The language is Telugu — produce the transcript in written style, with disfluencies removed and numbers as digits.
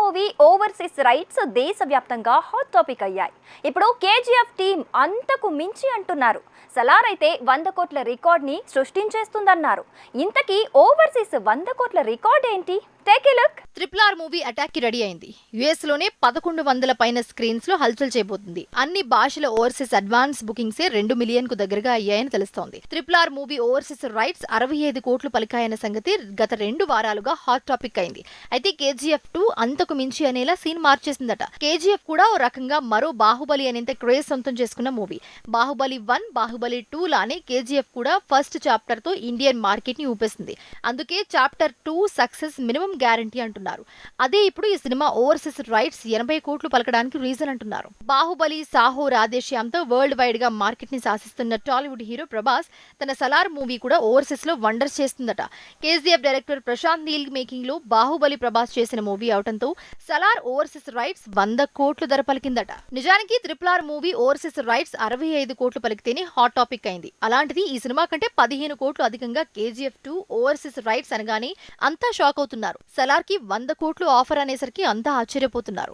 మూవీ ఓవర్సీస్ రైట్స్ దేశవ్యాప్తంగా హాట్ టాపిక్ అయ్యాయి. ఇప్పుడు కేజీఎఫ్ టీం అంతకు మించి అంటున్నారు. సలార్ అయితే 100 కోట్ల రికార్డ్ని సృష్టించేస్తుందన్నారు. ఇంతకీ ఓవర్సీస్ 100 కోట్ల రికార్డ్ ఏంటి? Take a look. RRR movie attack కి రెడీ అయింది. యుఎస్ లోనే 1100 పైన స్క్రీన్స్ లో హల్చల్ చేయబోతుంది. అన్ని భాషల ఓవర్సీస్ అడ్వాన్స్ బుకింగ్సే 2 మిలియన్ కు దగ్గరగా అయ్యాయని తెలుస్తోంది. RRR మూవీ ఓవర్సీస్ రైట్స్ 65 కోట్లు పలికాయన్న సంగతి గత 2 వారాలుగా హాట్ టాపిక్ అయింది. అయితే KGF 2 అంతకు మించి అనేలా సీన్ మార్చేసిందట. KGF కూడా ఓ రకంగా మరో బాహుబలి అనేంత క్రేజ్ సొంతం చేసుకున్న మూవీ. బాహుబలి 1, బాహుబలి 2 లానే KGF కూడా ఫస్ట్ చాప్టర్ తో ఇండియన్ మార్కెట్ ని ఊపేసింది. అందుకే చాప్టర్ 2 సక్సెస్ మినిమం గ్యారంటీ అంటున్నారు. అదే ఇప్పుడు ఈ సినిమా ఓవర్సీస్ రైట్స్ 80 కోట్లు పలకడానికి రీజన్ అంటున్నారు. బాహుబలి, సాహో, రాధేశ్యామ్తో వరల్డ్ వైడ్ గా మార్కెట్ ని శాసిస్తున్న టాలీవుడ్ హీరో ప్రభాస్ తన సలార్ మూవీ కూడా ఓవర్సీస్ లో వండర్స్ చేస్తుందట. KGF director Prashanth Neel making లో బాహుబలి ప్రభాస్ చేసిన మూవీ అవటంతో సలార్ ఓవర్సీస్ రైట్స్ 100 కోట్లు ధర పలికిందట. నిజానికి RRR మూవీ ఓవర్సీస్ రైట్స్ 65 కోట్లు పలికితేనే హాట్ టాపిక్ అయింది. అలాంటిది ఈ సినిమా కంటే 15 కోట్లు అధికంగా KGF 2 ఓవర్సీస్ రైట్స్ అనగానే అంతా షాక్ అవుతున్నారు. సలార్ కి 100 కోట్లు ఆఫర్ అనేసరికి అంతా ఆశ్చర్యపోతున్నారు.